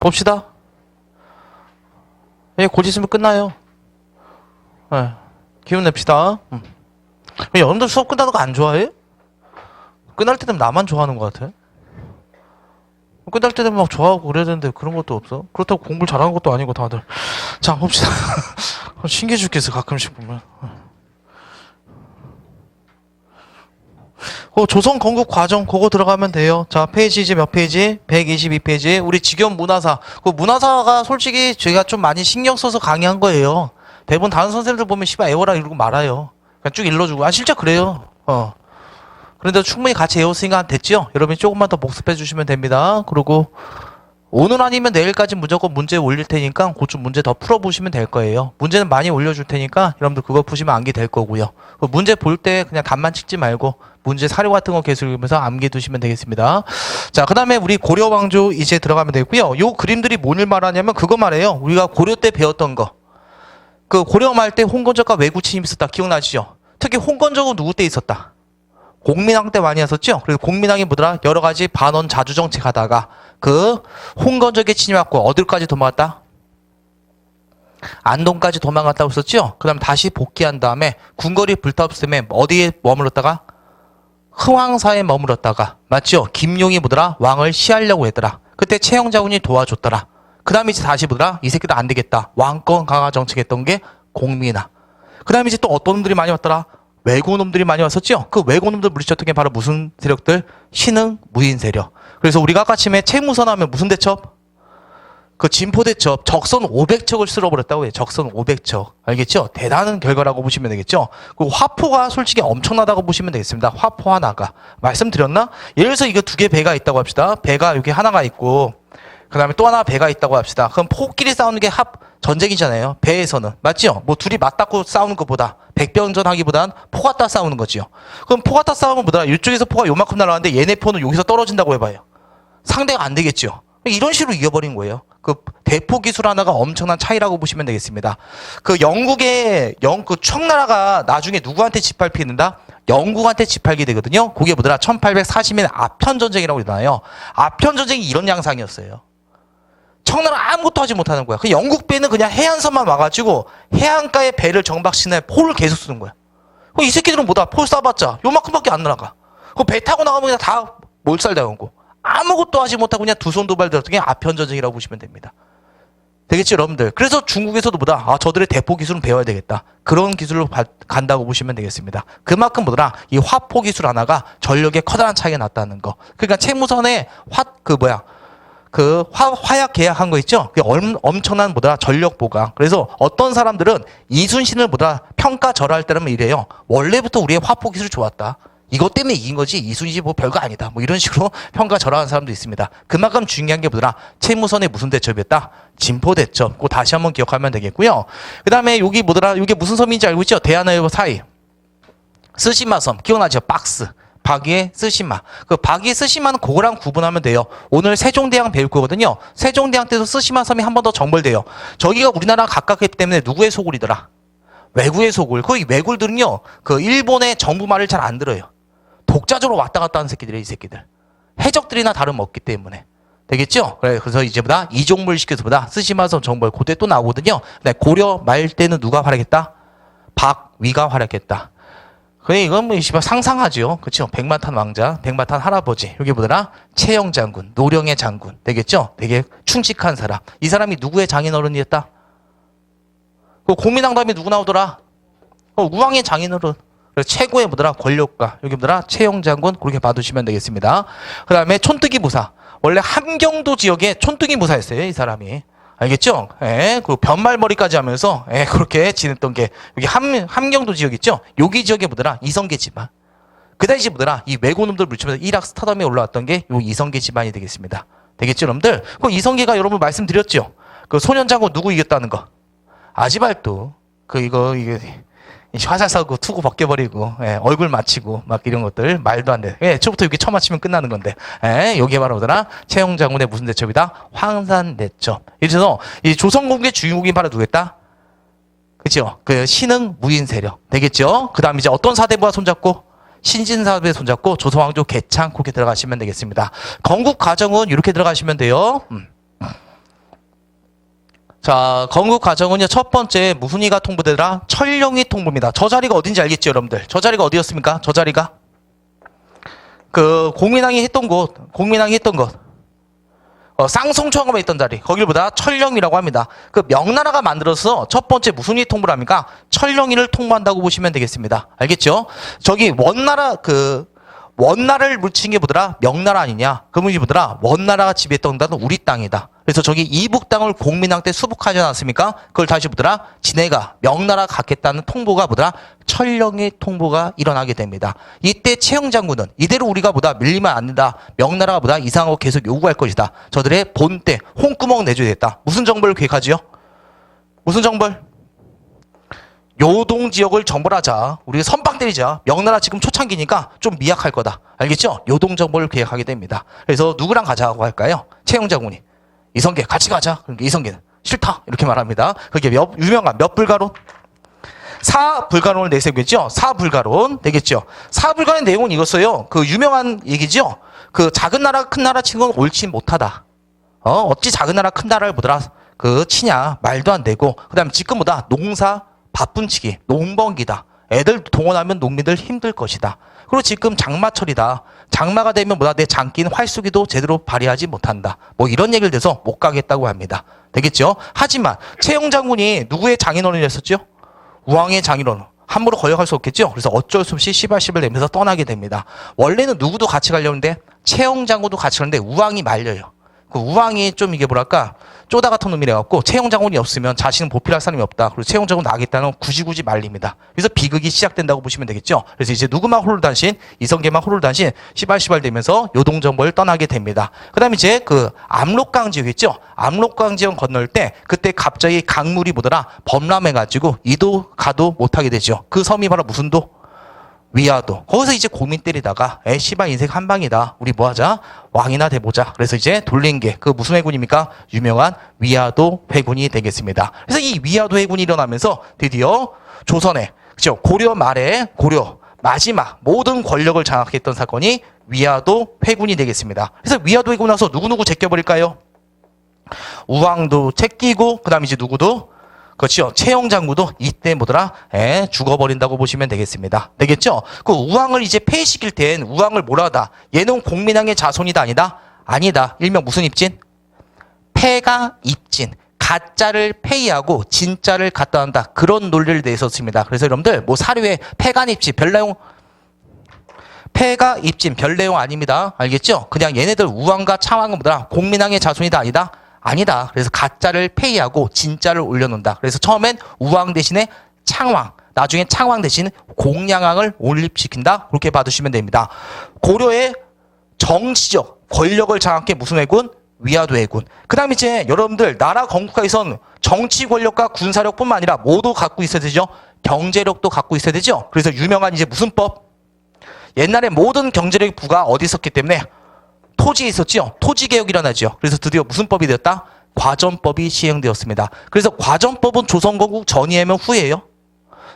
봅시다. 예, 곧 있으면 끝나요. 예, 기운 냅시다. 여러분들 수업 끝나는 거 안 좋아해? 끝날 때 되면 나만 좋아하는 것 같아. 끝날 때 되면 막 좋아하고 그래야 되는데 그런 것도 없어. 그렇다고 공부를 잘하는 것도 아니고 다들. 자, 봅시다. 신기해 죽겠어, 가끔씩 보면. 조선 건국 과정 그거 들어가면 돼요. 자, 페이지 이제 몇 페이지? 122페이지. 우리 직연 문화사. 그 문화사가 솔직히 저희가 좀 많이 신경 써서 강의한 거예요. 대부분 다른 선생님들 보면 씨발 애워라 이러고 말아요. 그냥 쭉 일러주고. 아, 실제 그래요. 그런데 충분히 같이 외웠으니까 됐죠? 여러분이 조금만 더 복습해 주시면 됩니다. 그리고 오늘 아니면 내일까지 무조건 문제 올릴 테니까 그좀 문제 더 풀어보시면 될 거예요. 문제는 많이 올려줄 테니까 여러분들 그거 푸시면 암기 될 거고요. 문제 볼 때 그냥 답만 찍지 말고 문제 사료 같은 거 계속 읽으면서 암기 두시면 되겠습니다. 자, 그 다음에 우리 고려 왕조 이제 들어가면 되고요. 요 그림들이 뭐를 말하냐면 그거 말해요. 우리가 고려 때 배웠던 거. 그 고려 말 때 홍건적과 외구 침입 있었다. 기억나시죠? 특히 홍건적은 누구 때 있었다? 공민왕 때 많이 했었죠? 그래서 공민왕이 뭐더라? 여러 가지 반원 자주 정책 하다가 그 홍건적에 침입했고 어딜까지 도망갔다? 안동까지 도망갔다고 했었죠? 그 다음에 다시 복귀한 다음에 궁궐이 불타없음에 어디에 머물렀다가? 흥왕사에 머물렀다가 맞죠? 김용이 뭐더라? 왕을 시하려고 했더라. 그때 최영자군이 도와줬더라. 그 다음에 이제 다시 뭐더라? 이 새끼들 안 되겠다. 왕권 강화 정책했던 게 공민왕. 그 다음에 이제 또 어떤 놈들이 많이 왔더라? 왜고놈들이 많이 왔었죠? 그 왜고놈들 물리쳤던 게 바로 무슨 세력들? 신흥, 무인 세력. 그래서 우리가 아까 침에 채무선 하면 무슨 대첩? 그 진포대첩, 적선 500척을 쓸어버렸다고 해요. 적선 500척. 알겠죠? 대단한 결과라고 보시면 되겠죠? 그 화포가 솔직히 엄청나다고 보시면 되겠습니다. 화포 하나가. 말씀드렸나? 예를 들어서 이거 두 개 배가 있다고 합시다. 배가 여기 하나가 있고, 그 다음에 또 하나 배가 있다고 합시다. 그럼 포끼리 싸우는 게 전쟁이잖아요. 배에서는. 맞죠? 뭐 둘이 맞닿고 싸우는 것보다, 백병전 하기보단 포 갖다 싸우는 거지요. 그럼 포 갖다 싸우면 뭐다? 이쪽에서 포가 요만큼 날아가는데 얘네 포는 여기서 떨어진다고 해봐요. 상대가 안 되겠죠. 이런 식으로 이겨버린 거예요. 그 대포 기술 하나가 엄청난 차이라고 보시면 되겠습니다. 그 영국의 그 청나라가 나중에 누구한테 짓밟히는다? 영국한테 짓밟게 되거든요. 그게 뭐더라? 1840년 아편전쟁이라고 그러나요? 아편전쟁이 이런 양상이었어요. 청나라 아무것도 하지 못하는 거야. 그 영국 배는 그냥 해안선만 와가지고 해안가에 배를 정박시내 포를 계속 쓰는 거야. 이 새끼들은 뭐다? 포 쏴봤자 요만큼밖에 안 날아가. 그 배 타고 나가면 그냥 다 몰살당하고 아무것도 하지 못하고 그냥 두 손 두 발 들었던 게 아편전쟁이라고 보시면 됩니다. 되겠죠, 여러분들? 그래서 중국에서도 뭐다? 아, 저들의 대포 기술은 배워야 되겠다. 그런 기술로 간다고 보시면 되겠습니다. 그만큼 뭐더라? 이 화포 기술 하나가 전력에 커다란 차이가 났다는 거. 그러니까 채무선에 화약 계약한 거 있죠? 그게 엄청난 뭐더라? 전력 보강. 그래서 어떤 사람들은 이순신을 뭐더라? 평가절하할 때라면 이래요. 원래부터 우리의 화포 기술이 좋았다. 이것 때문에 이긴 거지 이순신이 뭐 별거 아니다. 뭐 이런 식으로 평가절하하는 사람도 있습니다. 그만큼 중요한 게 뭐더라? 채무선의 무슨 대첩이었다? 진포대첩. 그거 다시 한번 기억하면 되겠고요. 그 다음에 여기 뭐더라? 이게 무슨 섬인지 알고 있죠? 대한해협 사이. 쓰시마섬. 기억나죠? 박스. 박이의 쓰시마. 그 박이의 쓰시마는 그거랑 구분하면 돼요. 오늘 세종대왕 배울 거거든요. 세종대왕 때도 쓰시마 섬이 한 번 더 정벌돼요. 저기가 우리나라랑 가깝기 때문에 누구의 소굴이더라? 왜구의 소굴. 그 왜굴들은요, 그 일본의 정부 말을 잘 안 들어요. 독자적으로 왔다 갔다 하는 새끼들이에요, 이 새끼들. 해적들이나 다름없기 때문에. 되겠죠? 그래서 이제 보다 이종물 시켜서보다 쓰시마섬 정벌 그때 또 나오거든요. 고려 말 때는 누가 활약했다? 박위가 활약했다. 그래, 이건 뭐, 상상하죠. 그쵸? 백마탄 왕자, 백마탄 할아버지. 여기 뭐더라? 채영 장군, 노령의 장군. 되겠죠? 되게 충직한 사람. 이 사람이 누구의 장인어른이었다? 그 공민왕 다음에 누구 나오더라? 우왕의 장인어른. 최고의 뭐더라? 권력가. 여기 뭐더라? 채영 장군. 그렇게 봐두시면 되겠습니다. 그 다음에 촌뜨기 무사. 원래 함경도 지역에 촌뜨기 무사였어요, 이 사람이. 알겠죠? 예, 그 변말머리까지 하면서, 예, 그렇게 지냈던 게, 여기 함경도 지역 있죠? 여기 지역에 뭐더라? 이성계 집안. 그 당시 뭐더라? 이 왜고놈들 물리치면서 일학 스타덤에 올라왔던 게 요 이성계 집안이 되겠습니다. 되겠죠, 여러분들? 그 이성계가 여러분 말씀드렸죠? 그 소년장군 누구 이겼다는 거? 아지발도. 이게, 화살 쏘고 투구 벗겨버리고, 예, 얼굴 맞히고, 막 이런 것들, 말도 안 돼. 예, 초부터 이렇게 쳐맞히면 끝나는 건데, 예, 여기에 바로 뭐더라? 채영 장군의 무슨 대첩이다? 황산 대첩. 이래서, 이 조선공국의 주인공이 바로 누구였다? 그죠? 그 신흥 무인 세력. 되겠죠? 그 다음 이제 어떤 사대부와 손잡고? 신진사부에 손잡고, 조선왕조 개창, 그렇게 들어가시면 되겠습니다. 건국 과정은 이렇게 들어가시면 돼요. 자, 건국 과정은요, 첫 번째 무슨 이가 통보되더라? 천령이 통보입니다. 저 자리가 어딘지 알겠죠, 여러분들? 저 자리가 어디였습니까? 저 자리가? 그, 공민왕이 했던 곳, 쌍송청음에 있던 자리, 거기를 보다 천령이라고 합니다. 그 명나라가 만들어서 첫 번째 무슨 이 통보를 합니까? 천령이를 통보한다고 보시면 되겠습니다. 알겠죠? 저기 원나라를 묻힌 게 뭐더라? 명나라 아니냐? 그러면 이게 뭐더라? 원나라가 지배했던 나라는 우리 땅이다. 그래서 저기 이북 땅을 공민왕 때 수복하지 않았습니까? 그걸 다시 뭐더라? 지네가 명나라 갖겠다는 통보가 뭐더라? 천령의 통보가 일어나게 됩니다. 이때 최영 장군은 이대로 우리가 보다 밀리면 안 된다. 명나라가 보다 이상한 거 계속 요구할 것이다. 저들의 본때 홍구멍 내줘야겠다. 무슨 정벌을 계획하지요? 무슨 정벌? 요동 지역을 정벌하자. 우리가 선빵 때리자. 명나라 지금 초창기니까 좀 미약할 거다. 알겠죠? 요동 정벌을 계획하게 됩니다. 그래서 누구랑 가자고 할까요? 최영 장군이. 이성계 같이 가자. 그러니까 이성계는 싫다. 이렇게 말합니다. 그게 유명한 몇 불가론? 사불가론을 내세우겠죠? 사불가론 되겠죠? 사불가론의 내용은 이거였어요. 그 유명한 얘기죠? 그 작은 나라 큰 나라 치고는 옳지 못하다. 어찌 작은 나라 큰 나라를 보더라 그 치냐. 말도 안 되고. 그 다음에 지금보다 농사 바쁜치기, 농번기다. 애들 동원하면 농민들 힘들 것이다. 그리고 지금 장마철이다. 장마가 되면 뭐다 내 장기인 활쏘기도 제대로 발휘하지 못한다. 뭐 이런 얘기를 돼서 못 가겠다고 합니다. 되겠죠? 하지만 최영 장군이 누구의 장인어른이 했었죠? 우왕의 장인어른. 함부로 거역할 수 없겠죠? 그래서 어쩔 수 없이 시발시발 내면서 떠나게 됩니다. 원래는 누구도 같이 가려는데 최영 장군도 같이 가는데 우왕이 말려요. 그 우왕이 좀 이게 뭐랄까 쪼다 같은 놈이래 갖고 최영 장군이 없으면 자신은 보필할 사람이 없다. 그리고 최영 장군 나겠다는 굳이 말립니다. 그래서 비극이 시작된다고 보시면 되겠죠. 그래서 이제 누구만 호를 단신, 이성계만 호를 단신 시발시발 되면서 요동정벌을 떠나게 됩니다. 그다음에 이제 그 압록강 지역이죠. 압록강 지역 건널 때 그때 갑자기 강물이 뭐더라 범람해가지고 이도 가도 못하게 되죠. 그 섬이 바로 무슨 도? 위화도. 거기서 이제 고민 때리다가 씨발 인생 한 방이다. 우리 뭐 하자? 왕이나 돼보자. 그래서 이제 돌린 게 그 무슨 회군입니까? 유명한 위화도 회군이 되겠습니다. 그래서 이 위화도 회군이 일어나면서 드디어 조선에 그죠? 고려 말에 고려 마지막 모든 권력을 장악했던 사건이 위화도 회군이 되겠습니다. 그래서 위화도 회군 나서 누구누구 제껴버릴까요? 우왕도 제끼고 그다음에 이제 누구도 그렇죠. 최영 장군도 이때 뭐더라? 죽어버린다고 보시면 되겠습니다. 되겠죠? 그 우왕을 이제 폐위시킬 땐 우왕을 뭐라 하다? 얘는 공민왕의 자손이다 아니다? 아니다. 일명 무슨 입진? 폐가 입진. 가짜를 폐위하고 진짜를 갖다 한다. 그런 논리를 내셨습니다. 그래서 여러분들 뭐 사료에 폐가 입진 별 내용 폐가 입진 별 내용 아닙니다. 알겠죠? 그냥 얘네들 우왕과 창왕은 뭐더라? 공민왕의 자손이다 아니다? 아니다. 그래서 가짜를 폐위하고 진짜를 올려놓는다. 그래서 처음엔 우왕 대신에 창왕, 나중에 창왕 대신 공양왕을 올립시킨다. 그렇게 봐두시면 됩니다. 고려의 정치적 권력을 장악해 무슨 회군? 위화도 회군. 그 다음에 이제 여러분들 나라 건국하에선 정치 권력과 군사력뿐만 아니라 모두 갖고 있어야 되죠. 경제력도 갖고 있어야 되죠. 그래서 유명한 이제 무슨 법? 옛날에 모든 경제력 부가 어디 있었기 때문에 토지에 있었죠. 토지개혁이 일어나죠. 그래서 드디어 무슨 법이 되었다? 과전법이 시행되었습니다. 그래서 과전법은 조선건국 전이에면 후예요?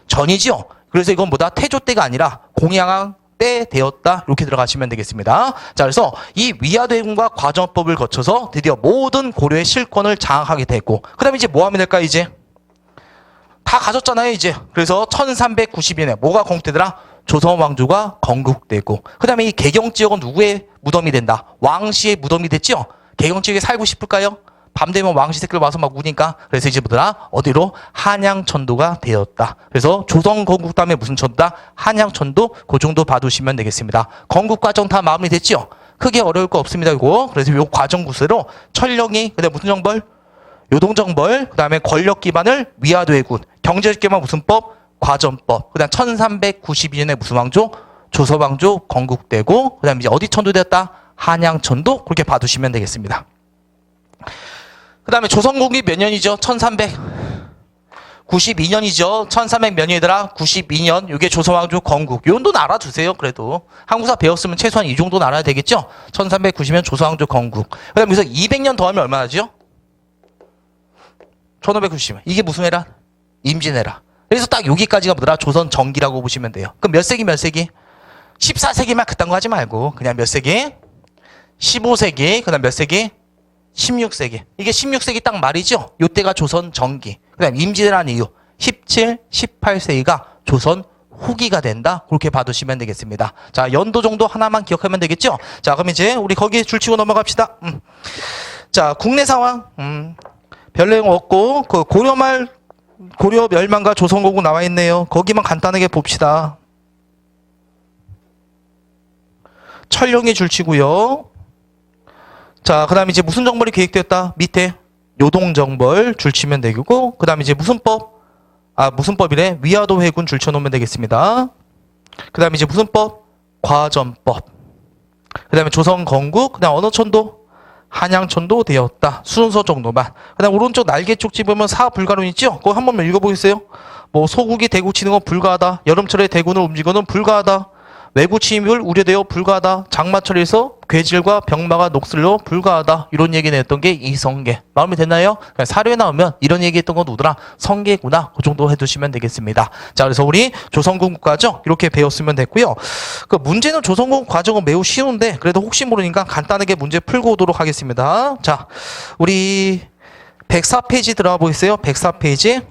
전이죠. 그래서 이건 뭐다? 태조 때가 아니라 공양왕 때 되었다. 이렇게 들어가시면 되겠습니다. 자, 그래서 이 위화도 회군과 과전법을 거쳐서 드디어 모든 고려의 실권을 장악하게 됐고, 그 다음에 이제 뭐 하면 될까, 이제? 다 가졌잖아요, 이제. 그래서 1392년에 뭐가 건국되더라? 조선 왕조가 건국되고, 그 다음에 이 개경 지역은 누구의 무덤이 된다? 왕씨의 무덤이 됐죠? 개경 지역에 살고 싶을까요? 밤 되면 왕씨 새끼들 와서 막 우니까. 그래서 이제 뭐더라? 어디로? 한양천도가 되었다. 그래서 조선 건국 다음에 무슨 천도다? 한양천도. 그 정도 봐두시면 되겠습니다. 건국 과정 다 마무리됐죠? 크게 어려울 거 없습니다, 이거. 그래서 이 과정 구세로 천령이, 그 다음에 무슨 정벌? 요동정벌, 그 다음에 권력 기반을 위화도 회군, 경제적 기반 무슨 법? 과전법. 그 다음 1392년에 무슨 왕조? 조선왕조 건국되고, 그 다음에 이제 어디 천도되었다? 한양천도. 그렇게 봐두시면 되겠습니다. 그 다음에 조선국이 몇 년이죠? 1392년이죠. 1300 몇 년이더라? 92년. 이게 조선왕조 건국. 요 정도는 알아두세요. 그래도 한국사 배웠으면 최소한 이 정도는 알아야 되겠죠? 1390년 조선왕조 건국. 그 다음에 여기서 200년 더 하면 얼마나죠? 1590년. 이게 무슨 해라? 임진왜라. 그래서 딱 여기까지가 뭐더라? 조선 전기라고 보시면 돼요. 그럼 몇 세기 몇 세기? 14세기만 그딴 거 하지 말고 그냥 몇 세기? 15세기. 그 다음 몇 세기? 16세기. 이게 16세기 딱 말이죠. 요때가 조선 전기. 그 다음 임진왜란 이후 17, 18세기가 조선 후기가 된다. 그렇게 봐두시면 되겠습니다. 자, 연도 정도 하나만 기억하면 되겠죠? 자, 그럼 이제 우리 거기에 줄치고 넘어갑시다. 자, 국내 상황. 별 내용 없고, 그 고려 멸망과 조선공국 나와 있네요. 거기만 간단하게 봅시다. 철령이 줄치고요. 자, 그 다음에 이제 무슨 정벌이 계획되었다? 밑에 요동정벌 줄치면 되고, 그 다음에 이제 무슨 법? 무슨 법이래? 위화도 회군 줄쳐놓으면 되겠습니다. 그 다음에 이제 무슨 법? 과전법. 그 다음에 조선건국, 그 다음 언어천도, 한양천도 되었다. 순서 정도만. 그 다음 오른쪽 날개 쪽 집으면 사불가론 있죠? 그거 한 번만 읽어보겠어요? 뭐 소국이 대구 치는 건 불가하다. 여름철에 대군을 움직이는 불가하다. 외구 침입을 우려되어 불가하다. 장마철에서 괴질과 병마가 녹슬려 불가하다. 이런 얘기는 했던 게 이성계. 마음에 됐나요? 사료에 나오면 이런 얘기했던 건 누구더라? 성계구나. 그 정도 해두시면 되겠습니다. 자, 그래서 우리 조선공국 과정 이렇게 배웠으면 됐고요. 그 문제는 조선공국 과정은 매우 쉬운데 그래도 혹시 모르니까 간단하게 문제 풀고 오도록 하겠습니다. 자, 우리 104페이지 들어가 보겠어요. 104페이지.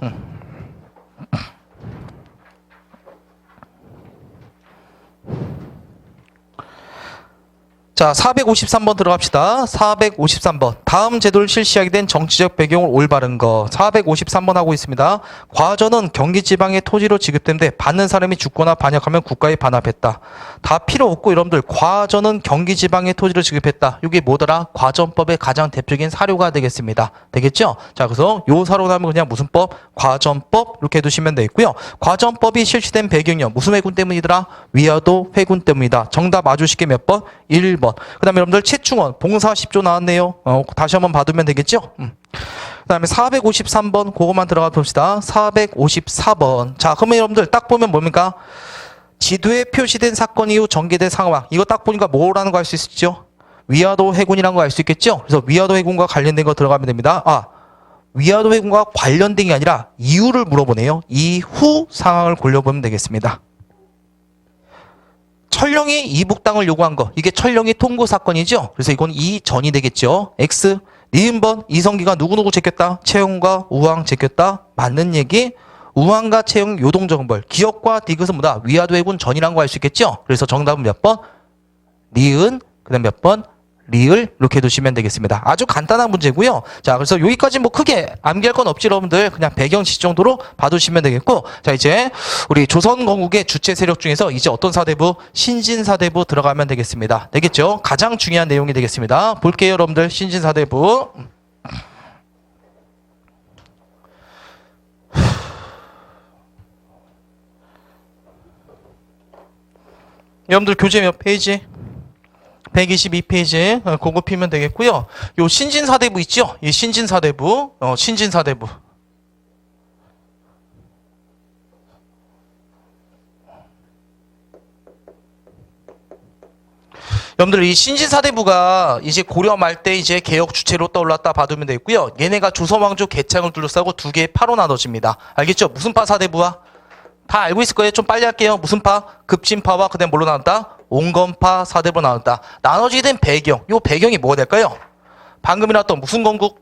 자, 453번 들어갑시다. 453번. 다음 제도를 실시하게 된 정치적 배경을 올바른 것. 453번 하고 있습니다. 과전은 경기지방의 토지로 지급된데 받는 사람이 죽거나 반역하면 국가에 반합했다. 다 필요 없고 여러분들 과전은 경기지방의 토지로 지급했다. 이게 뭐더라? 과전법의 가장 대표적인 사료가 되겠습니다. 되겠죠? 자, 그래서 요 사료 나오면 그냥 무슨 법? 과전법 이렇게 해두시면 되겠고요. 과전법이 실시된 배경이요. 무슨 회군 때문이더라? 위화도 회군 때문이다. 정답 아주 쉽게 몇 번? 1번. 그 다음에 여러분들 최충원 봉사 10조 나왔네요. 다시 한번 봐두면 되겠죠? 그 다음에 453번 그거만 들어가 봅시다. 454번. 자, 그러면 여러분들 딱 보면 뭡니까? 지도에 표시된 사건 이후 전개된 상황. 이거 딱 보니까 뭐라는 거 알 수 있죠? 위화도 해군이라는 거 알 수 있겠죠? 그래서 위화도 해군과 관련된 거 들어가면 됩니다. 위화도 해군과 관련된 게 아니라 이유를 물어보네요. 이후 상황을 골라보면 되겠습니다. 철령이 이북 땅을 요구한 거. 이게 철령이 통고 사건이죠. 그래서 이건 이전이 되겠죠. X. 니은번 이성기가 누구누구 제꼈다. 채용과 우왕 제꼈다. 맞는 얘기. 우왕과 채용 요동정벌. 기억과 디귿은 뭐다? 위화도 해군 전이라는 거 알 수 있겠죠. 그래서 정답은 몇 번? 니은. 그 다음 몇 번? 리을 이렇게 두시면 되겠습니다. 아주 간단한 문제고요. 자, 그래서 여기까지 뭐 크게 암기할 건 없지 여러분들 그냥 배경 지식 정도로 봐두시면 되겠고, 자 이제 우리 조선건국의 주체 세력 중에서 이제 어떤 사대부? 신진사대부 들어가면 되겠습니다. 되겠죠? 가장 중요한 내용이 되겠습니다. 볼게요 여러분들. 신진사대부. 여러분들 교재 몇 페이지? 122페이지 그거 피면 되겠고요. 요 신진사대부 있죠? 이 신진사대부. 신진사대부. 여러분들 이 신진사대부가 이제 고려 말 때 이제 개혁 주체로 떠올랐다 봐두면 되겠고요. 얘네가 조선왕조 개창을 둘러싸고 두 개의 파로 나눠집니다. 알겠죠? 무슨 파 사대부와? 다 알고 있을 거예요. 좀 빨리 할게요. 무슨 파? 급진파와 그다음 뭘로 나눴다? 온건파 사대부로 나눴다. 나눠지게 된 배경. 요 배경이 뭐가 될까요? 방금 일어났던 무슨 건국?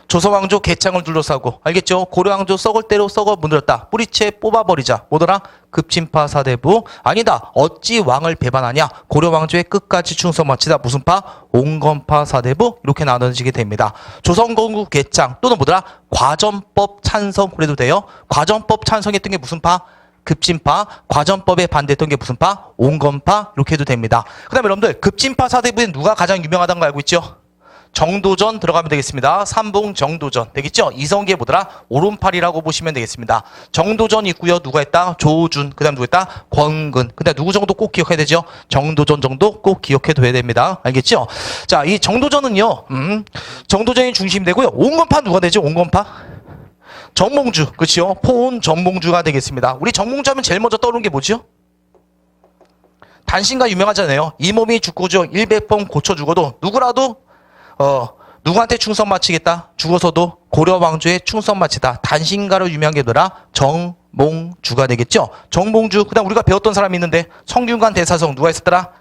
조선왕조 개창을 둘러싸고. 알겠죠? 고려왕조 썩을 대로 썩어 문들었다. 뿌리채 뽑아버리자. 뭐더라? 급진파 사대부. 아니다. 어찌 왕을 배반하냐? 고려왕조의 끝까지 충성 마치다. 무슨 파? 온건파 사대부. 이렇게 나눠지게 됩니다. 조선건국 개창 또는 뭐더라? 과전법 찬성. 그래도 돼요? 과전법 찬성했던 게 무슨 파? 급진파. 과전법에 반대했던 게 무슨 파? 온건파. 이렇게 해도 됩니다. 그 다음에 여러분들 급진파 사대부에 누가 가장 유명하다는 거 알고 있죠? 정도전 들어가면 되겠습니다. 삼봉 정도전 되겠죠? 이성계 뭐더라? 오른팔이라고 보시면 되겠습니다. 정도전 있고요. 누가 했다? 조준. 그 다음 누가 했다? 권근. 그 다음 누구 정도 꼭 기억해야 되죠? 정도전 정도 꼭 기억해둬야 됩니다. 알겠죠? 자, 이 정도전은요. 정도전이 중심되고요. 온건파 누가 되죠? 온건파? 정몽주. 그렇죠? 포온 정몽주가 되겠습니다. 우리 정몽주 하면 제일 먼저 떠오르는 게 뭐죠? 단신가 유명하잖아요. 이 몸이 죽고죠. 100번 고쳐 죽어도 누구라도 누구한테 충성 마치겠다? 죽어서도 고려 왕조에 충성 마치다. 단신가로 유명한 게 뭐라? 정몽주가 되겠죠? 정몽주. 그 다음 우리가 배웠던 사람이 있는데 성균관 대사성 누가 있었더라?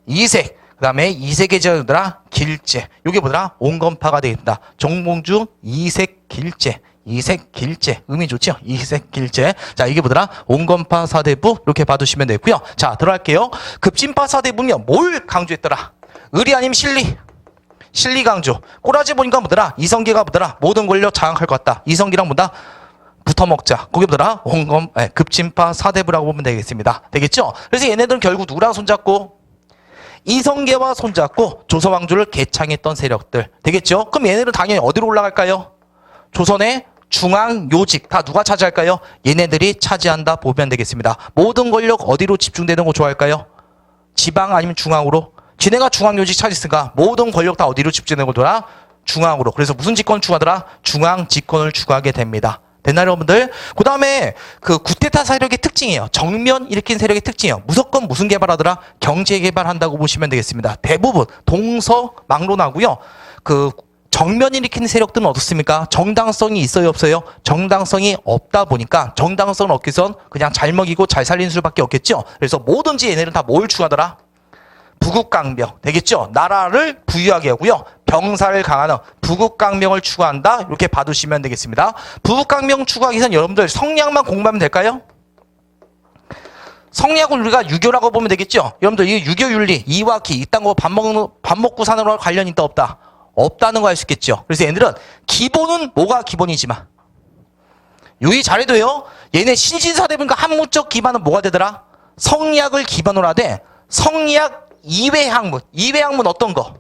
이색. 그 다음에 이색계제들아 길제. 요게 뭐더라? 온건파가 되겠다. 정몽주 이색길제. 이색길제. 의미 좋죠? 이색길제. 자, 이게 뭐더라? 온건파 사대부. 이렇게 봐두시면 되고요. 자, 들어갈게요. 급진파 사대부는요, 뭘 강조했더라? 의리 아니면 실리? 실리 강조. 꼬라지 보니까 뭐더라? 이성계가 뭐더라? 모든 권력 장악할 것 같다. 이성계랑 뭐다? 붙어먹자. 그게 뭐더라? 급진파 사대부라고 보면 되겠습니다. 되겠죠? 그래서 얘네들은 결국 누구랑 손잡고? 이성계와 손잡고 조선왕조를 개창했던 세력들. 되겠죠? 그럼 얘네들은 당연히 어디로 올라갈까요? 조선의 중앙 요직 다 누가 차지할까요? 얘네들이 차지한다 보면 되겠습니다. 모든 권력 어디로 집중되는 거 좋아할까요? 지방 아니면 중앙으로? 지네가 중앙 요직 차지했으니까 모든 권력 다 어디로 집중되는 거더라? 중앙으로. 그래서 무슨 집권을 추구하더라? 중앙 집권을 추구하게 됩니다. 됐나요, 여러분들? 그 다음에 그 구테타 세력의 특징이에요. 정면 일으킨 세력의 특징이에요. 무조건 무슨 개발하더라? 경제 개발한다고 보시면 되겠습니다. 대부분 동서망론하고요. 그 정면 일으키는 세력들은 어떻습니까? 정당성이 있어요, 없어요? 정당성이 없다 보니까 정당성을 얻기 위해선 그냥 잘 먹이고 잘 살리는 수밖에 없겠죠. 그래서 뭐든지 얘네는 다 뭘 추구하더라? 부국강병. 되겠죠? 나라를 부유하게 하고요. 병사를 강화하는 부국강병을 추구한다. 이렇게 봐두시면 되겠습니다. 부국강병 추구하기 위해서는 여러분들 성리학만 공부하면 될까요? 성리학은 우리가 유교라고 보면 되겠죠? 여러분들 이 유교윤리, 이와기, 이딴 거 밥 먹고 사는 거랑 관련이 있다 없다? 없다는 거 알 수 있겠죠? 그래서 얘네들은 기본은 뭐가 기본이지만 유의 잘해도요. 얘네 신신사대부니까 학문적 기반은 뭐가 되더라? 성리학을 기반으로 하되 성리학 이외 학문. 이외 학문 어떤 거?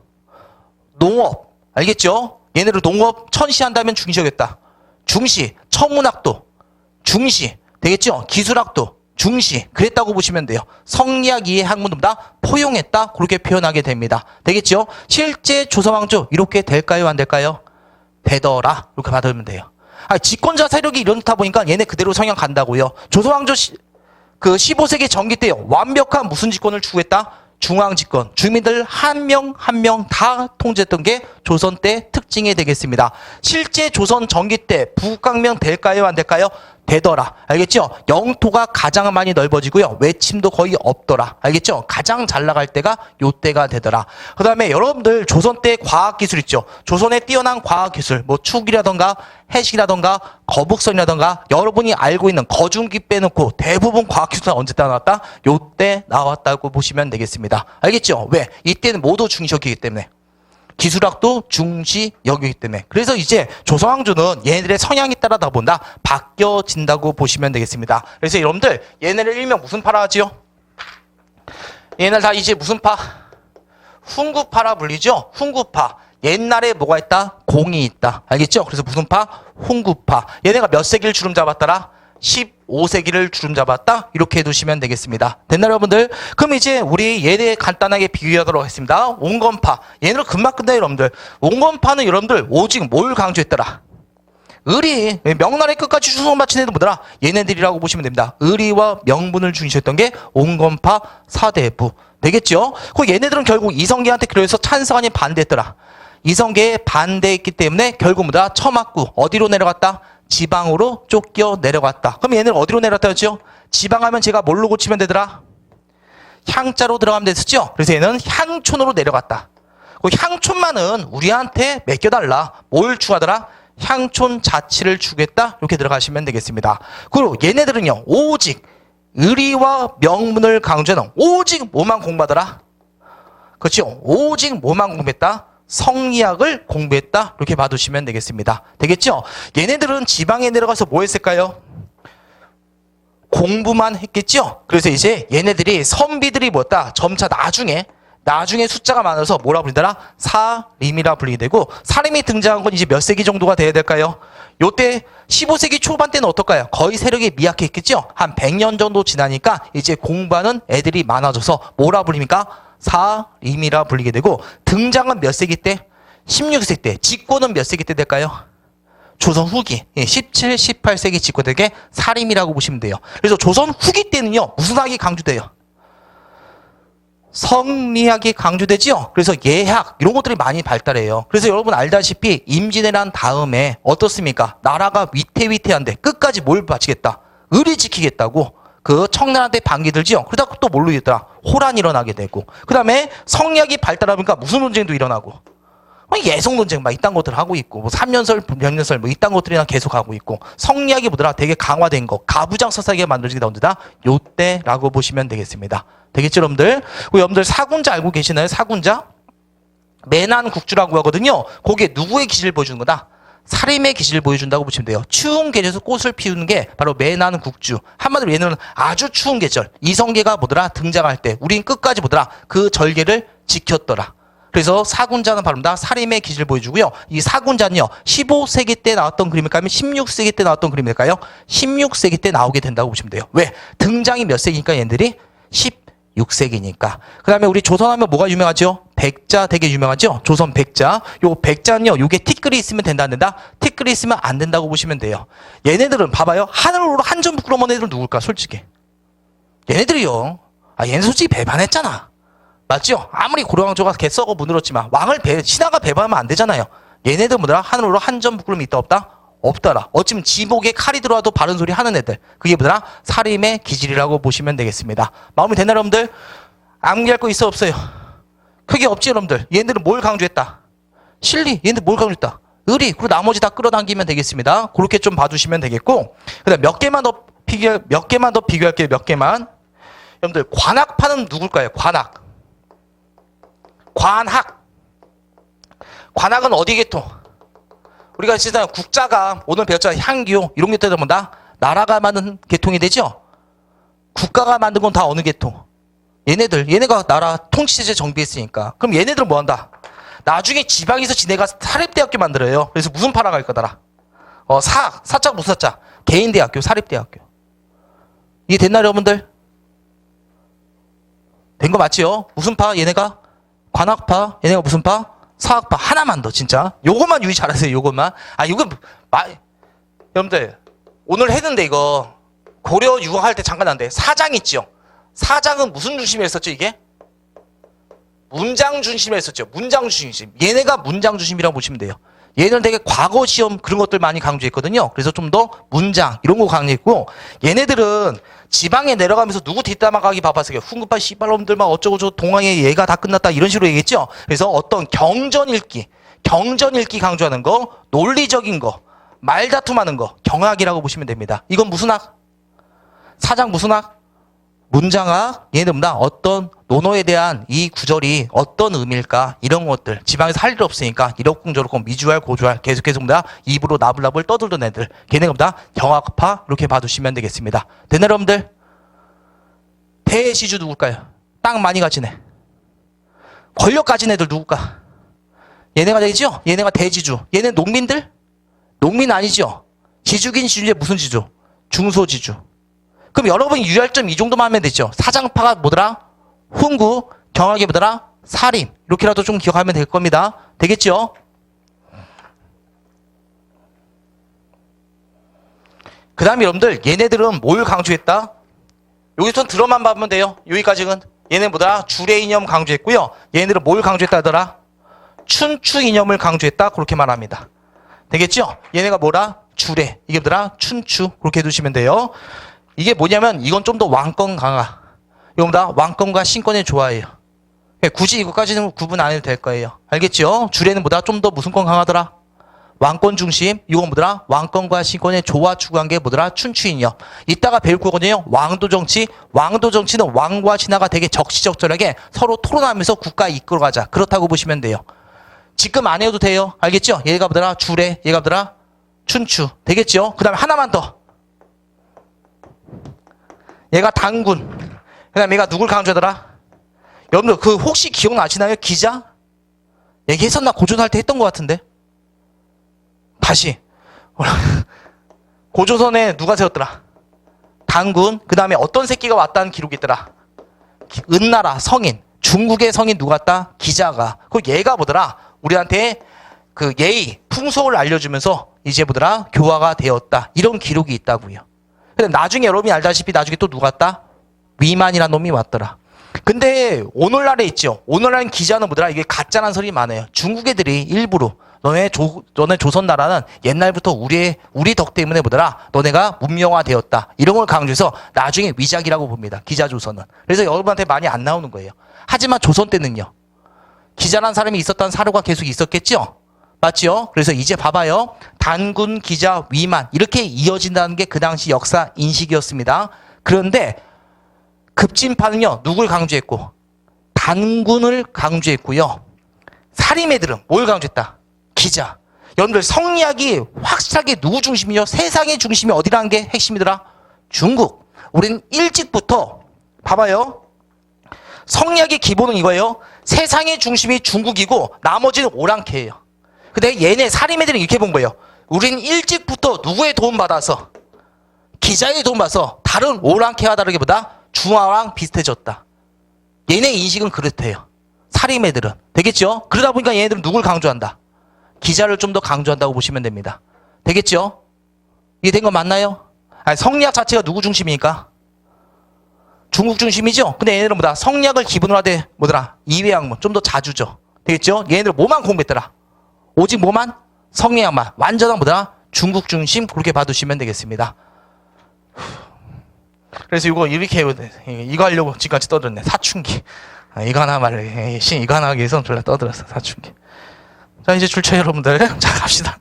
농업. 알겠죠? 얘네를 농업 천시한다면 중시하겠다. 중시. 천문학도. 중시. 되겠죠? 기술학도. 중시. 그랬다고 보시면 돼요. 성리학 이외 학문도 다 포용했다. 그렇게 표현하게 됩니다. 되겠죠? 실제 조선왕조 이렇게 될까요? 안 될까요? 되더라. 이렇게 받으면 돼요. 집권자 세력이 이렇다 보니까 얘네 그대로 성향 간다고요. 조선왕조 그 15세기 전기 때 완벽한 무슨 집권을 추구했다? 중앙집권. 주민들 한 명 한 명 다 통제했던 게 조선 때 특징이 되겠습니다. 실제 조선 전기 때 부국강명 될까요? 안 될까요? 되더라. 알겠죠? 영토가 가장 많이 넓어지고요. 외침도 거의 없더라. 알겠죠? 가장 잘 나갈 때가 요때가 되더라. 그 다음에 여러분들 조선 때 과학기술 있죠? 조선의 뛰어난 과학기술, 뭐 축이라던가 해식이라던가 거북선이라던가 여러분이 알고 있는 거중기 빼놓고 대부분 과학기술은 언제 나왔다? 요때 나왔다고 보시면 되겠습니다. 알겠죠? 왜? 이때는 모두 중시였기 때문에. 기술학도 중시 여기기 때문에. 그래서 이제 조선왕조는 얘네들의 성향에 따라다 본다 바뀌어진다고 보시면 되겠습니다. 그래서 여러분들 얘네를 일명 무슨 파라 하지요? 얘네들 다 이제 무슨 파? 훈구파라 불리죠? 훈구파. 옛날에 뭐가 있다? 공이 있다. 알겠죠? 그래서 무슨 파? 훈구파. 얘네가 몇 세기를 주름 잡았더라? 15세기를 주름 잡았다. 이렇게 해두시면 되겠습니다. 됐나요, 여러분들? 그럼 이제 우리 얘네 간단하게 비교하도록 하겠습니다. 온건파. 얘네를 금방 끝나요, 여러분들. 온건파는 여러분들 오직 뭘 강조했더라? 의리. 명나라의 끝까지 추송 바친 애들 뭐더라? 얘네들이라고 보시면 됩니다. 의리와 명분을 중시했던 게 온건파 사대부. 되겠죠? 그 얘네들은 결국 이성계한테 그래서 찬성 아닌 반대했더라. 이성계에 반대했기 때문에 결국 뭐다? 처맞고 어디로 내려갔다? 지방으로 쫓겨 내려갔다. 그럼 얘네는 어디로 내려갔다 했죠? 지방하면 제가 뭘로 고치면 되더라? 향자로 들어가면 됐었죠? 그래서 얘는 향촌으로 내려갔다. 그 향촌만은 우리한테 맡겨달라. 뭘 추구하더라? 향촌 자치를 추구했다. 이렇게 들어가시면 되겠습니다. 그리고 얘네들은요. 오직 의리와 명분을 강조하는 오직 뭐만 공부하더라? 그렇죠? 오직 뭐만 공부했다? 성리학을 공부했다. 이렇게 봐두시면 되겠습니다. 되겠죠? 얘네들은 지방에 내려가서 뭐 했을까요? 공부만 했겠죠? 그래서 이제 얘네들이 선비들이 뭐였다? 점차 나중에 숫자가 많아서 뭐라 불리더라? 사림이라 불리게 되고 사림이 등장한 건 이제 몇 세기 정도가 돼야 될까요? 요때 15세기 초반 때는 어떨까요? 거의 세력이 미약했겠죠? 한 100년 정도 지나니까 이제 공부하는 애들이 많아져서 뭐라 불립니까? 사림이라 불리게 되고 등장은 몇 세기 때? 16세기 때. 집권은 몇 세기 때 될까요? 조선 후기 17, 18세기 집권된 게 사림이라고 보시면 돼요. 그래서 조선 후기 때는요. 무슨 학이 강조돼요? 성리학이 강조되지요. 그래서 예학 이런 것들이 많이 발달해요. 그래서 여러분 알다시피 임진왜란 다음에 어떻습니까? 나라가 위태위태한데 끝까지 뭘 바치겠다? 의리 지키겠다고 그 청년한테 반기 들지요. 그러다 또 뭘로 있더라? 호란이 일어나게 되고. 그 다음에 성리학이 발달하니까 무슨 논쟁도 일어나고. 예속 논쟁 막 이딴 것들 하고 있고, 뭐 3년설, 명년설 뭐 이딴 것들이나 계속 하고 있고, 성리학이 뭐더라? 되게 강화된 거, 가부장 서사기가 만들어지게 나온다. 요때라고 보시면 되겠습니다. 되겠죠, 여러분들? 여러분들 사군자 알고 계시나요? 사군자? 매난국주라고 하거든요. 거기에 누구의 기질을 보여주는 거다? 사림의 기질을 보여준다고 보시면 돼요. 추운 계절에서 꽃을 피우는 게 바로 매난국주. 한마디로 얘는 아주 추운 계절, 이성계가 뭐더라? 등장할 때 우린 끝까지 뭐더라? 그 절개를 지켰더라. 그래서 사군자는 바로 사림의 기질을 보여주고요. 이 사군자는요, 15세기 때 나왔던 그림일까요? 16세기 때 나왔던 그림일까요? 16세기 때 나오게 된다고 보시면 돼요. 왜? 등장이 몇 세기니까 얘들이? 16세기니까. 그 다음에 우리 조선하면 뭐가 유명하죠? 백자 되게 유명하죠? 조선 백자. 요 백자는요, 요게 티끌이 있으면 된다, 안 된다? 티끌이 있으면 안 된다고 보시면 돼요. 얘네들은 봐봐요. 하늘으로 한 점 부끄러운 애들은 누굴까, 솔직히? 얘네들이요. 얘네 솔직히 배반했잖아. 맞죠? 아무리 고려왕조가 개 썩어 무너졌지만 신하가 배반하면 안 되잖아요. 얘네들 뭐더라? 하늘으로 한 점 부끄러움이 있다 없다? 없더라. 어찌면 지목에 칼이 들어와도 바른 소리 하는 애들. 그게 뭐더라? 사림의 기질이라고 보시면 되겠습니다. 마음이 되나 여러분들? 암기할 거 있어 없어요? 크게 없지 여러분들? 얘네들은 뭘 강조했다? 실리. 얘네들 뭘 강조했다? 의리. 그리고 나머지 다 끌어당기면 되겠습니다. 그렇게 좀 봐주시면 되겠고, 그다음 몇 개만 더 비교할게요. 몇 개만. 여러분들 관학파는 누굴까요? 관학은 어디 계통? 우리가 진짜 국자가 오늘 배웠잖아. 향교 이런 게 때도 뭐다? 나라가 만든 계통이 되죠? 국가가 만든 건 다 어느 계통? 얘네가 나라 통치체제 정비했으니까. 그럼 얘네들은 뭐 한다? 나중에 지방에서 지네가 사립대학교 만들어요. 그래서 무슨 파라가 할 거더라? 사자 무슨 사자? 개인대학교, 사립대학교. 이게 됐나요, 여러분들? 된 거 맞지요? 무슨 파? 얘네가? 관학파. 얘네가 무슨 파? 사학파. 하나만 더, 진짜. 요것만 유의 잘하세요, 요것만. 여러분들, 오늘 했는데 이거, 고려 유학할 때 잠깐 한데, 사장 있죠? 사장은 무슨 중심에 했었죠, 이게? 문장 중심에 했었죠. 문장 중심. 얘네가 문장 중심이라고 보시면 돼요. 얘는 되게 과거 시험 그런 것들 많이 강조했거든요. 그래서 좀 더 문장 이런 거 강조했고, 얘네들은 지방에 내려가면서 누구 뒷담화가기 바빴어요. 훈급파 씨발놈들 막 어쩌고 저 동항에 얘가 다 끝났다 이런 식으로 얘기했죠. 그래서 어떤 경전 읽기 강조하는 거, 논리적인 거, 말다툼하는 거, 경학이라고 보시면 됩니다. 이건 무슨 학? 사장 무슨 학? 문장학. 얘네들보다 어떤 논어에 대한 이 구절이 어떤 의미일까, 이런 것들. 지방에서 할 일 없으니까 이럭궁저럭궁 미주알 고주알 계속해서 입으로 나불나불 떠들던 애들. 걔네가 보다 경학파 이렇게 봐두시면 되겠습니다. 됐나 여러분들? 대시주 누굴까요? 땅 많이 가진 애. 권력 가진 애들 누굴까? 얘네가 되겠죠? 얘네가 대지주. 얘네 농민들? 농민 아니죠? 지주긴 지주인데 무슨 지주? 중소지주. 그럼 여러분이 유의할 점 이 정도만 하면 되죠. 사장파가 뭐더라? 훈구, 경학이 뭐더라? 사림. 이렇게라도 좀 기억하면 될 겁니다. 되겠죠? 그 다음에 여러분들, 얘네들은 뭘 강조했다? 여기서 들어만 봐면 돼요. 여기까지는. 얘네 뭐더라? 주례 이념 강조했고요. 얘네들은 뭘 강조했다 하더라? 춘추 이념을 강조했다. 그렇게 말합니다. 되겠죠? 얘네가 뭐라? 주례. 이게 뭐더라? 춘추. 그렇게 해두시면 돼요. 이게 뭐냐면 이건 좀 더 왕권 강화. 이거보다 왕권과 신권의 조화예요. 굳이 이것까지는 구분 안 해도 될 거예요. 알겠죠? 주례는 뭐다? 좀 더 무슨 권 강하더라? 왕권 중심. 이건 뭐더라? 왕권과 신권의 조화 추구한 게 뭐더라? 춘추이념. 이따가 배울 거거든요. 왕도 정치. 왕도 정치는 왕과 신하가 되게 적시적절하게 서로 토론하면서 국가 이끌어가자. 그렇다고 보시면 돼요. 지금 안 해도 돼요. 알겠죠? 얘가 뭐더라? 주례. 얘가 뭐더라? 춘추. 되겠죠? 그 다음에 하나만 더. 얘가 당군. 그 다음에 얘가 누굴 강조하더라? 여러분들 그 혹시 기억나시나요? 기자? 얘기했었나? 고조선 할 때 했던 것 같은데. 다시. 고조선에 누가 세웠더라? 당군. 그 다음에 어떤 새끼가 왔다는 기록이 있더라? 은나라 성인. 중국의 성인 누가 왔다? 기자가. 그 얘가 뭐더라? 우리한테 그 예의, 풍속을 알려주면서 이제 뭐더라? 교화가 되었다. 이런 기록이 있다고요. 근데 나중에 여러분이 알다시피 나중에 또 누가 왔다? 위만이라는 놈이 왔더라. 근데 오늘날에 있죠. 오늘날 기자는 뭐더라? 이게 가짜라는 소리 많아요. 중국 애들이 일부러 너네 조선 나라는 옛날부터 우리 덕 때문에 뭐더라? 너네가 문명화되었다. 이런 걸 강조해서 나중에 위작이라고 봅니다. 기자조선은. 그래서 여러분한테 많이 안 나오는 거예요. 하지만 조선 때는요. 기자란 사람이 있었다는 사료가 계속 있었겠죠? 맞죠? 그래서 이제 봐봐요. 단군, 기자, 위만 이렇게 이어진다는 게 그 당시 역사 인식이었습니다. 그런데 급진파는요. 누굴 강조했고? 단군을 강조했고요. 사림애들은 뭘 강조했다? 기자. 여러분들 성리학이 확실하게 누구 중심이죠? 세상의 중심이 어디라는 게 핵심이더라? 중국. 우리는 일찍부터 봐봐요. 성리학의 기본은 이거예요. 세상의 중심이 중국이고 나머지는 오랑캐예요. 근데 얘네 사림애들은 이렇게 본 거예요. 우린 일찍부터 누구의 도움 받아서 기자의 도움 받아서 다른 오랑캐와 다르게 보다 중화랑 비슷해졌다. 얘네 인식은 그렇대요. 사림애들은. 되겠죠? 그러다 보니까 얘네들은 누굴 강조한다? 기자를 좀 더 강조한다고 보시면 됩니다. 되겠죠? 이해된 거 맞나요? 아니, 성리학 자체가 누구 중심이니까? 중국 중심이죠? 근데 얘네들은 뭐다? 성리학을 기본으로 하되 뭐더라? 이회학문. 좀 더 자주죠. 되겠죠? 얘네들은 뭐만 공부했더라? 오직 뭐만? 성리학만. 완전한 뭐더라? 중국 중심. 그렇게 봐두시면 되겠습니다. 그래서 이거 이렇게 이거 하려고 지금까지 떠들었네. 사춘기. 이거 하나 말해. 이거 하나 하기 위해서 졸라 떠들었어. 사춘기. 자, 이제 줄쳐 여러분들. 자, 갑시다.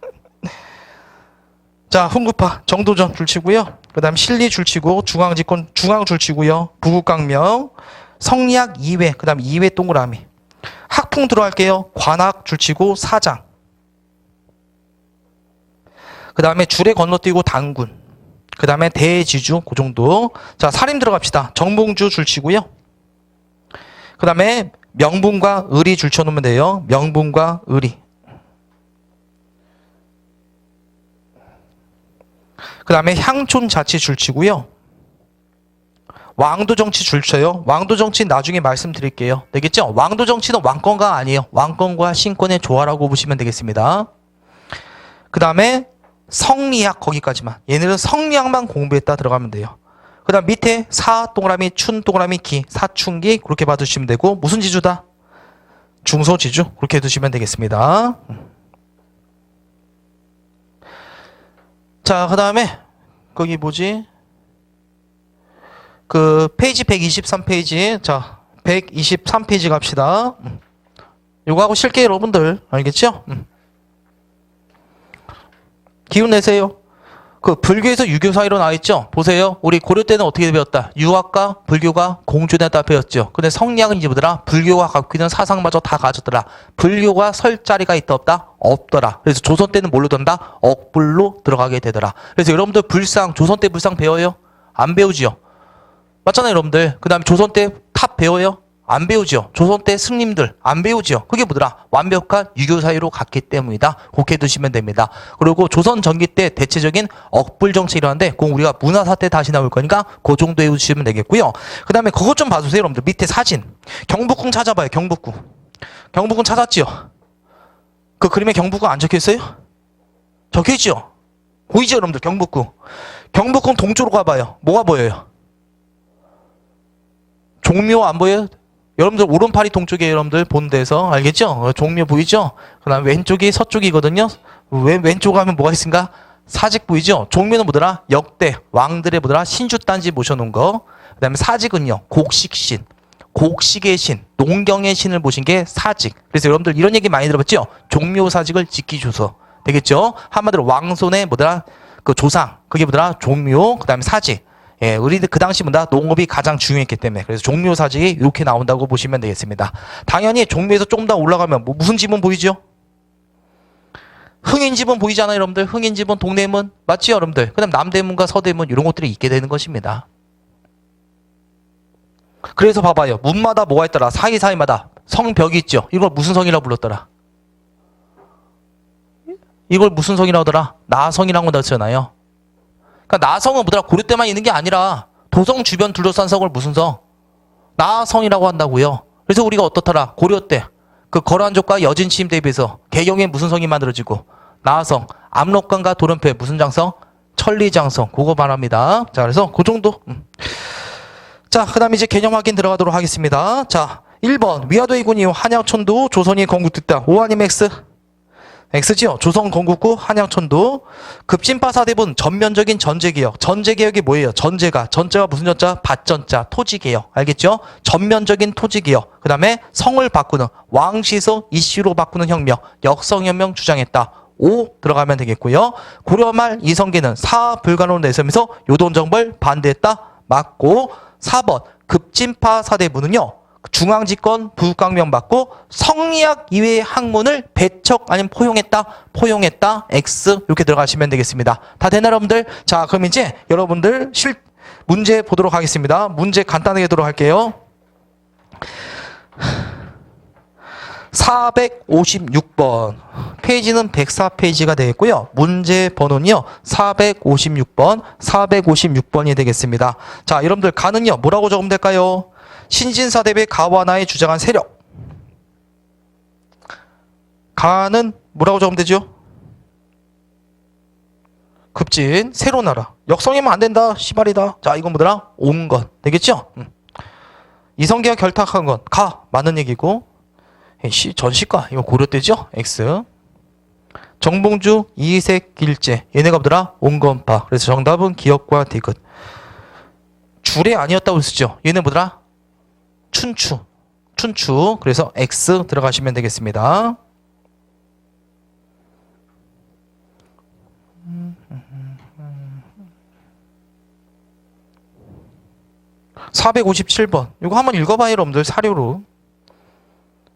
자, 훈구파 정도전 줄치고요. 그 다음 실리 줄치고 중앙집권 중앙 줄치고요. 부국강명 성리학 2회 그 다음 2회 동그라미 학풍 들어갈게요. 관학 줄치고 사장 그 다음에 줄에 건너뛰고 단군 그 다음에 대지주 그 정도. 자, 사림 들어갑시다. 정봉주 줄치고요. 그 다음에 명분과 의리 줄쳐놓으면 돼요. 명분과 의리. 그 다음에 향촌 자치 줄치고요. 왕도 정치 줄쳐요. 왕도 정치 나중에 말씀드릴게요. 되겠죠? 왕도 정치는 왕권가 아니에요. 왕권과 신권의 조화라고 보시면 되겠습니다. 그 다음에 성리학 거기까지만. 얘네는 성리학만 공부했다 들어가면 돼요. 그 다음 밑에 사 동그라미 춘 동그라미 기 사춘기 그렇게 봐두시면 되고 무슨 지주다? 중소지주 그렇게 두시면 되겠습니다. 자, 그 다음에 거기 뭐지? 그 페이지 123페이지. 자, 123페이지 갑시다. 요거 하고 쉴게요, 여러분들. 알겠죠? 기운 내세요. 그 불교에서 유교 사이로 나와있죠? 보세요. 우리 고려 때는 어떻게 배웠다? 유학과 불교가 공존했다 배웠죠. 근데 성리학은 이제 뭐더라? 불교가 갖고 있는 사상마저 다 가졌더라. 불교가 설 자리가 있다 없다? 없더라. 그래서 조선 때는 뭘로 된다? 억불로 들어가게 되더라. 그래서 여러분들 불상, 조선 때 불상 배워요? 안 배우지요? 맞잖아요, 여러분들. 그 다음에 조선 때 탑 배워요? 안 배우죠. 조선 때 스님들 안 배우죠. 그게 뭐더라? 완벽한 유교 사이로 갔기 때문이다. 그렇게 두시면 됩니다. 그리고 조선 전기 때 대체적인 억불 정책이 일어났는데 그건 우리가 문화사 때 다시 나올 거니까 그 정도 외우시면 되겠고요. 그 다음에 그것 좀 봐주세요, 여러분들. 밑에 사진. 경복궁 찾아봐요. 경복궁. 경복궁 찾았지요? 그 그림에 경복궁 안 적혀있어요? 적혀있죠? 보이죠, 여러분들? 경복궁. 경복궁 동쪽으로 가봐요. 뭐가 보여요? 종묘 안 보여요? 여러분들 오른팔이 동쪽에 여러분들 본 데서 알겠죠? 종묘 보이죠? 그 다음 왼쪽이 서쪽이거든요. 왼쪽 가면 뭐가 있습니까? 사직 보이죠? 종묘는 뭐더라? 역대 왕들의 뭐더라? 신주단지 모셔놓은 거. 그 다음에 사직은요. 곡식신, 곡식의 신, 농경의 신을 모신 게 사직. 그래서 여러분들 이런 얘기 많이 들어봤죠? 종묘 사직을 지키셔서 되겠죠? 한마디로 왕손의 뭐더라? 그 조상 그게 뭐더라? 종묘 그 다음에 사직. 예, 우리들 그 당시 뭐다? 농업이 가장 중요했기 때문에. 그래서 종묘 사직이 이렇게 나온다고 보시면 되겠습니다. 당연히 종묘에서 조금 더 올라가면 무슨 집은 보이죠? 흥인 집은 보이잖아요, 여러분들. 흥인 집은 동대문 맞지요, 여러분들? 그다음 남대문과 서대문 이런 것들이 있게 되는 것입니다. 그래서 봐봐요. 문마다 뭐가 있더라? 사이사이마다 성벽이 있죠. 이걸 무슨 성이라고 불렀더라? 이걸 무슨 성이라고 하더라? 나성이라고 하잖아요. 그러니까 나성은 뭐더라? 고려 때만 있는 게 아니라 도성 주변 둘러싼 성을 무슨 성? 나성이라고 한다고요. 그래서 우리가 어떻더라? 고려 때 그 거란족과 여진 침입 대비해서 개경에 무슨 성이 만들어지고 나성, 압록강과 도른패 무슨 장성? 천리장성. 그거 말합니다. 자, 그래서 그 정도. 자, 그 다음에 이제 개념 확인 들어가도록 하겠습니다. 자, 1번 위화도의 군이요 한양천도 조선이 건국됐다. 오하님 X. X지요. 조선건국구 한양천도. 급진파 사대분 전면적인 전제개혁. 전제개혁이 뭐예요? 전제가 무슨 전자? 밭전자. 토지개혁. 알겠죠? 전면적인 토지개혁. 그 다음에 성을 바꾸는 왕시소 이씨로 바꾸는 혁명. 역성혁명 주장했다. 5 들어가면 되겠고요. 고려 말 이성계는 사불가론을 내세우면서 요동정벌 반대했다. 맞고. 4번 급진파 사대부는요. 중앙집권 부국강명 받고 성리학 이외의 학문을 배척 아니면 포용했다. X 이렇게 들어가시면 되겠습니다. 다 되나 여러분들? 자, 그럼 이제 여러분들 문제 보도록 하겠습니다. 문제 간단하게 하도록 할게요. 456번 페이지는 104페이지가 되겠고요. 문제 번호는요 456번이 되겠습니다. 자, 여러분들 가는요 뭐라고 적으면 될까요? 신진사 대비 가와나에 주장한 세력. 가는 뭐라고 적으면 되죠? 급진 세로나라. 역성이면 안 된다. 시발이다. 자, 이건 뭐더라? 온건 되겠죠? 이성계가 결탁한 건 가 맞는 얘기고. 전시가 이거 고려 때죠? X. 정봉주 이색 길제 얘네가 뭐더라? 온건파. 그래서 정답은 기억과 디귿. 줄에 아니었다고 쓰죠. 얘네 뭐더라? 춘추. 그래서 X 들어가시면 되겠습니다. (457번) 이거 한번 읽어봐요 여러분들. 사료로.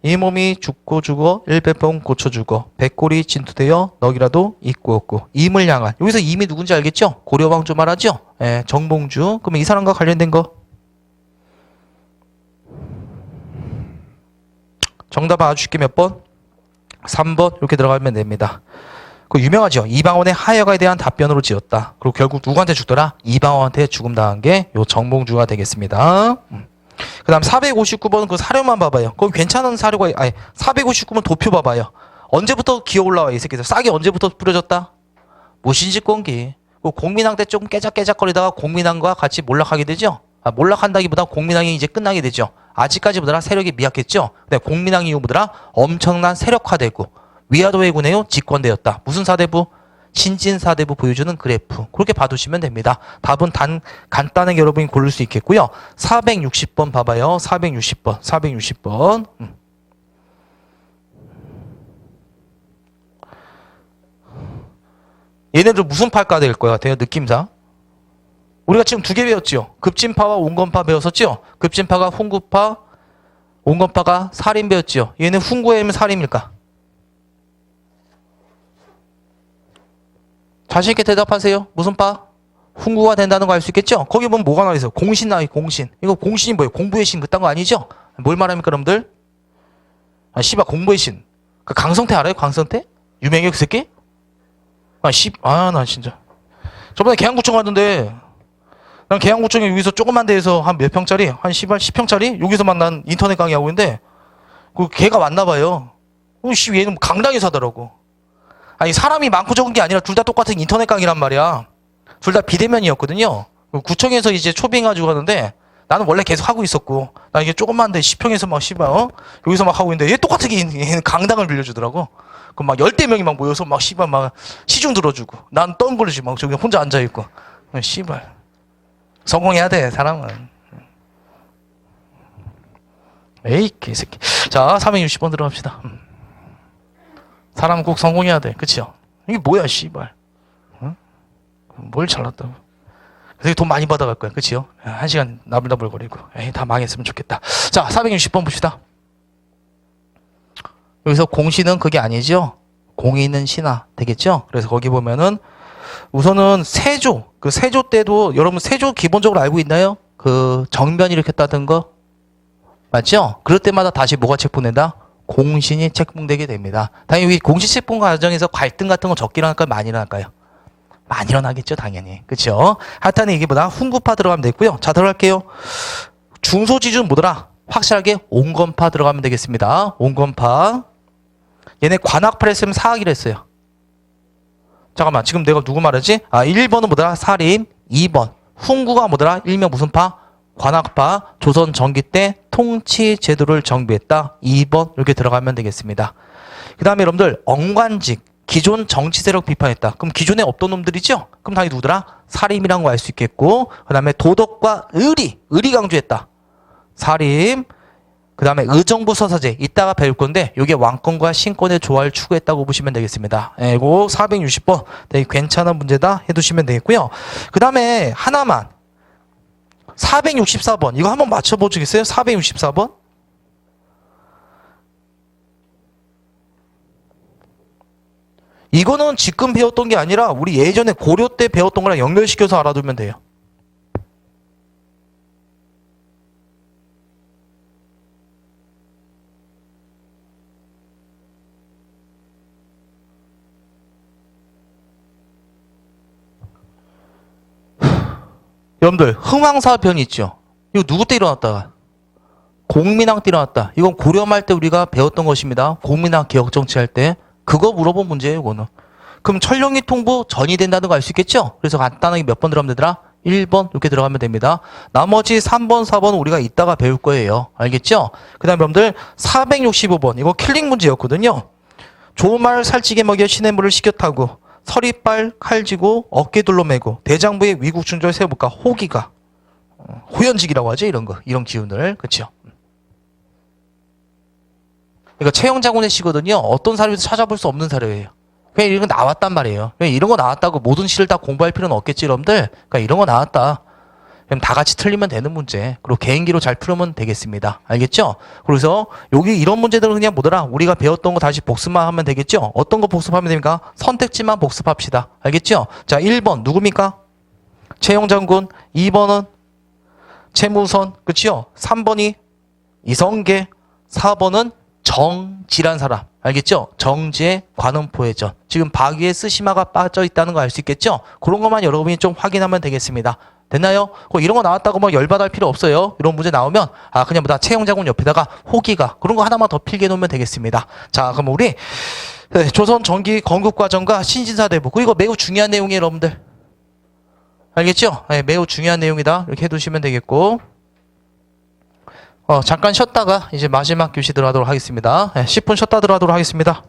이 몸이 죽고 일배병 고쳐 죽어 백골이 진투되어 넋이라도 있고 없고. 임을 향한. 여기서 임이 누군지 알겠죠? 고려왕조 말하죠? 예, 정봉주. 그러면 이 사람과 관련된 거. 정답 아주 쉽게 몇 번? 3번 이렇게 들어가면 됩니다. 그 유명하죠. 이방원의 하여가에 대한 답변으로 지었다. 그리고 결국 누구한테 죽더라? 이방원한테 죽음 당한 게 요 정봉주가 되겠습니다. 그 다음 459번 그 사료만 봐봐요. 거기 괜찮은 사료가, 459번 도표 봐봐요. 언제부터 기어 올라와 이 새끼들. 싹이 언제부터 뿌려졌다? 무신집권기. 공민왕 때 조금 깨작깨작거리다가 공민왕과 같이 몰락하게 되죠. 몰락한다기보다 공민왕이 이제 끝나게 되죠. 아직까지 보더라 세력이 미약했죠. 근데 공민왕 이후 보더라 엄청난 세력화되고 위화도 해군에요 집권되었다. 무슨 사대부? 신진사대부 보여주는 그래프. 그렇게 봐두시면 됩니다. 답은 간단하게 여러분이 고를 수 있겠고요. 460번 봐봐요. 460번. 얘네들 무슨 파가 될 것 같아요? 느낌상. 우리가 지금 두 개 배웠죠. 급진파와 온건파 배웠었죠. 급진파가 훈구파, 온건파가 살인 배웠죠. 얘는 훈구이면 살인일까? 자신 있게 대답하세요. 무슨 파? 훈구가 된다는 거 알 수 있겠죠? 거기 보면 뭐가 나와 있어요? 공신 나와 있어요. 공신. 이거 공신이 뭐예요? 공부의 신 그딴 거 아니죠? 뭘 말합니까 여러분들? 씨발 공부의 신. 그 강성태 알아요? 강성태? 유명해 그 새끼? 나 진짜. 저번에 계양구청 갔는데 난 계양구청에 여기서 조그만 데에서 한 몇 평짜리? 한 10평짜리? 여기서 막 난 인터넷 강의하고 있는데 그 걔가 왔나 봐요. 얘는 강당에서 하더라고. 아니 사람이 많고 적은 게 아니라 둘 다 똑같은 인터넷 강의란 말이야. 둘 다 비대면이었거든요. 구청에서 이제 초빙 가지고 가는데 나는 원래 계속 하고 있었고 나 이게 조그만데 10평에서 막 씨발 여기서 막 하고 있는데 얘 똑같은 게 얘는 강당을 빌려주더라고. 그럼 막 10대 명이 막 모여서 막 씨발 막 시중 들어주고 난 떵거리지 막 저기 혼자 앉아 있고. 씨발 성공해야 돼 사람은. 에이 개새끼. 자 360번 들어갑시다. 사람은 꼭 성공해야 돼. 그치요? 이게 뭐야 씨발. 응? 뭘 잘났다고. 그래서 돈 많이 받아갈 거야. 그치요? 1시간 나불나불거리고. 에이 다 망했으면 좋겠다. 자 460번 봅시다. 여기서 공신은 그게 아니죠. 공인은 신하 되겠죠. 그래서 거기 보면은 우선은 세조. 그 세조 때도 여러분 세조 기본적으로 알고 있나요? 그 정변 일으켰다던 거 맞죠? 그럴 때마다 다시 뭐가 책봉된다? 공신이 책봉되게 됩니다. 당연히 공신 책봉 과정에서 갈등 같은 거 적게 일어날까요? 많이 일어날까요? 많이 일어나겠죠 당연히. 그렇죠? 하여튼 이게 뭐다? 훈구파 들어가면 되고요. 자 들어갈게요. 중소지주는 뭐더라? 확실하게 온건파 들어가면 되겠습니다. 온건파. 얘네 관악파를 했으면 사학이라 했어요. 잠깐만 지금 내가 누구 말하지? 1번은 뭐더라? 살인. 2번 훈구가 뭐더라? 일명 무슨 파? 관악파. 조선 전기 때 통치 제도를 정비했다. 2번 이렇게 들어가면 되겠습니다. 그 다음에 여러분들 엉관직, 기존 정치 세력 비판했다. 그럼 기존에 없던 놈들이죠? 그럼 당연히 누구더라? 살인이라는 거 알 수 있겠고, 그 다음에 도덕과 의리 강조했다. 살인, 그 다음에 의정부 서사제, 이따가 배울 건데, 요게 왕권과 신권의 조화를 추구했다고 보시면 되겠습니다. 이거 460번, 되게 괜찮은 문제다 해두시면 되겠고요. 그 다음에 하나만, 464번, 이거 한번 맞춰보시겠어요? 464번? 이거는 지금 배웠던 게 아니라 우리 예전에 고려 때 배웠던 거랑 연결시켜서 알아두면 돼요. 여러분들 흥왕사변 있죠? 이거 누구 때 일어났다? 공민왕 때 일어났다. 이건 고려말 때 우리가 배웠던 것입니다. 공민왕 개혁정치할 때. 그거 물어본 문제예요, 이거는. 그럼 천령이 통보 전이 된다는 거 알 수 있겠죠? 그래서 간단하게 몇 번 들어가면 되더라? 1번 이렇게 들어가면 됩니다. 나머지 3번, 4번 우리가 이따가 배울 거예요. 알겠죠? 그 다음 여러분들 465번 이거 킬링 문제였거든요. 조말 살찌게 먹여 시냇물을 식여 타고 서리빨 칼지고 어깨 둘러매고 대장부에 위국 충절 세워볼까? 호기가 호연직이라고 하죠. 이런 거, 이런 기운을. 그렇죠? 이거 최영자군의 시거든요. 어떤 사료에도 찾아볼 수 없는 사료예요. 그냥 이런 거 나왔단 말이에요. 그냥 이런 거 나왔다고 모든 시를 다 공부할 필요는 없겠지, 여러분들. 그러니까 이런 거 나왔다. 그럼 다 같이 틀리면 되는 문제. 그리고 개인기로 잘 풀으면 되겠습니다. 알겠죠? 그래서 여기 이런 문제들은 그냥 뭐더라? 우리가 배웠던 거 다시 복습만 하면 되겠죠? 어떤 거 복습하면 됩니까? 선택지만 복습합시다. 알겠죠? 자, 1번 누굽니까? 최영장군. 2번은 최무선. 그치요? 3번이 이성계. 4번은 정지란 사람. 알겠죠? 정지의 관음포회전. 지금 박위에 쓰시마가 빠져 있다는 거 알 수 있겠죠? 그런 것만 여러분이 좀 확인하면 되겠습니다. 됐나요? 이런 거 나왔다고 뭐 열받을 필요 없어요. 이런 문제 나오면 그냥 뭐다 채용자군 옆에다가 호기가 그런 거 하나만 더 필기해 놓으면 되겠습니다. 자, 그럼 우리 조선 전기 건국과정과 신진사대부 이거 매우 중요한 내용이에요, 여러분들. 알겠죠? 매우 중요한 내용이다. 이렇게 해두시면 되겠고. 잠깐 쉬었다가 이제 마지막 교시 들어가도록 하겠습니다. 10분 쉬었다 들어가도록 하겠습니다.